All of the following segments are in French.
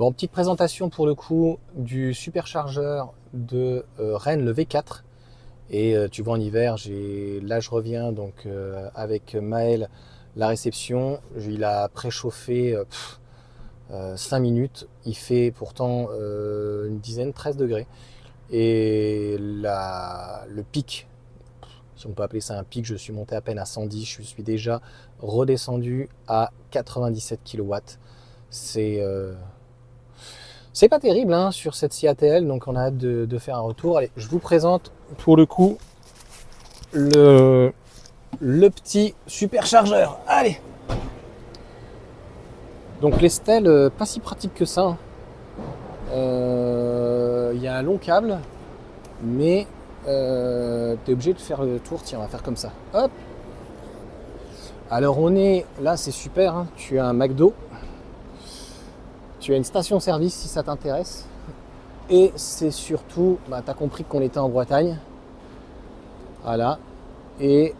Bon, petite présentation pour le coup du superchargeur de Rennes, le V4. Et tu vois en hiver, là je reviens donc avec Maël la réception. Il a préchauffé 5 minutes. Il fait pourtant une dizaine, 13 degrés. Et le pic, si on peut appeler ça un pic, je suis monté à peine à 110. Je suis déjà redescendu à 97 kW. C'est pas terrible hein, sur cette CATL, donc on a hâte de faire un retour. Allez, je vous présente pour le coup le petit superchargeur. Allez. Donc les stèles, pas si pratiques que ça. Il y a un long câble, mais tu es obligé de faire le tour. Tiens, on va faire comme ça. Hop. Alors on est là, c'est super. Hein. Tu as un McDo. Tu as une station-service si ça t'intéresse. Et c'est surtout, tu as compris qu'on était en Bretagne. Voilà. Et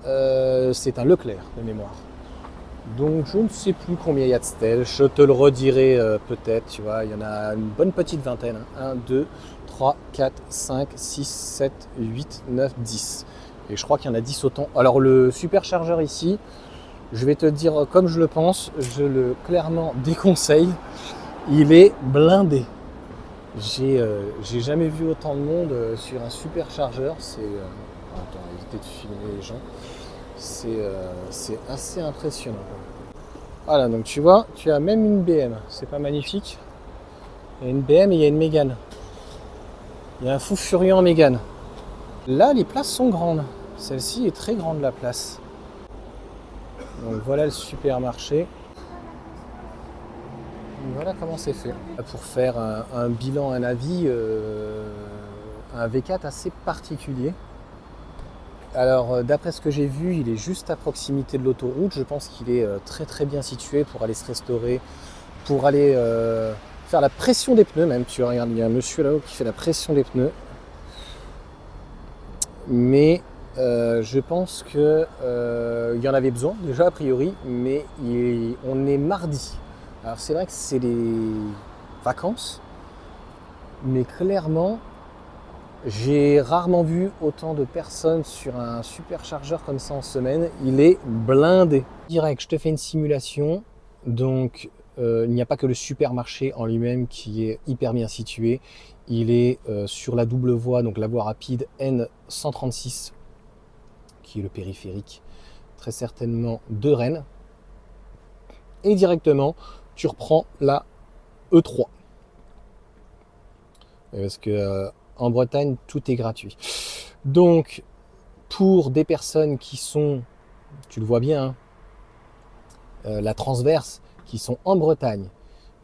c'est un Leclerc de mémoire. Donc je ne sais plus combien il y a de stèles. Je te le redirai peut-être. Tu vois, il y en a une bonne petite vingtaine. 1, 2, 3, 4, 5, 6, 7, 8, 9, 10. Et je crois qu'il y en a 10 autant. Alors le superchargeur ici, je vais te dire comme je le pense, je le clairement déconseille. Il est blindé. J'ai jamais vu autant de monde sur un superchargeur. Attends, éviter de filmer les gens. C'est assez impressionnant. Voilà, donc tu vois, tu as même une BM. C'est pas magnifique? Il y a une BM et il y a une Mégane. Il y a un fou furieux en Mégane. Là, les places sont grandes. Celle-ci est très grande, la place. Donc voilà le supermarché. Voilà comment c'est fait. Pour faire un bilan, un avis, un V4 assez particulier. Alors d'après ce que j'ai vu, il est juste à proximité de l'autoroute. Je pense qu'il est très très bien situé pour aller se restaurer, pour aller faire la pression des pneus même. Tu regardes, il y a un monsieur là-haut qui fait la pression des pneus. Mais je pense qu'il y en avait besoin déjà a priori, mais on est mardi. Alors c'est vrai que c'est les vacances, mais clairement, j'ai rarement vu autant de personnes sur un superchargeur comme ça en semaine. Il est blindé. Direct, je te fais une simulation. Donc il n'y a pas que le supermarché en lui-même qui est hyper bien situé. Il est sur la double voie, donc la voie rapide N136, qui est le périphérique, très certainement de Rennes. Et directement, tu reprends la E3. Parce que en Bretagne, tout est gratuit. Donc, pour des personnes qui sont, tu le vois bien, hein, la transverse, qui sont en Bretagne,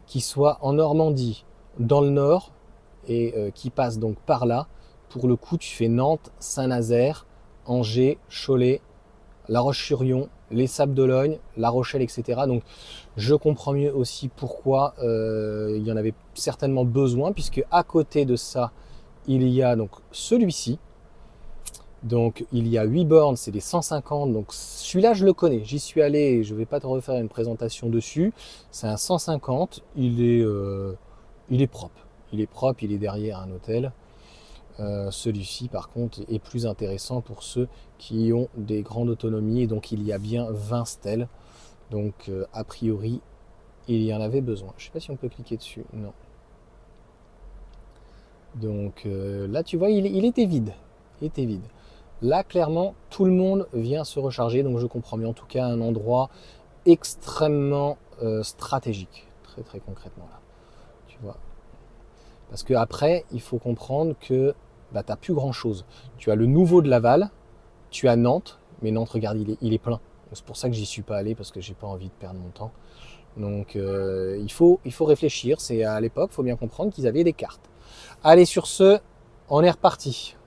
qui soient en Normandie, dans le nord, et qui passent donc par là, pour le coup, tu fais Nantes, Saint-Nazaire, Angers, Cholet, La Roche-sur-Yon, les Sables d'Olonne, La Rochelle, etc. Donc je comprends mieux aussi pourquoi il y en avait certainement besoin, puisque à côté de ça, il y a donc celui-ci. Donc il y a 8 bornes, c'est des 150. Donc celui-là, je le connais. J'y suis allé, je ne vais pas te refaire une présentation dessus. C'est un 150, il est propre. Il est propre, il est derrière un hôtel. Celui-ci par contre est plus intéressant pour ceux qui ont des grandes autonomies, et donc il y a bien 20 stèles, donc a priori il y en avait besoin. Je sais pas si on peut cliquer dessus, non. Donc là tu vois il était vide, là clairement tout le monde vient se recharger, donc je comprends bien, en tout cas un endroit extrêmement stratégique, très très concrètement là, tu vois, parce que après il faut comprendre que tu n'as plus grand chose. Tu as le nouveau de Laval, tu as Nantes, mais Nantes, regarde, il est plein. C'est pour ça que j'y suis pas allé, parce que j'ai pas envie de perdre mon temps. Donc il faut réfléchir. C'est à l'époque, il faut bien comprendre qu'ils avaient des cartes. Allez, sur ce, on est reparti.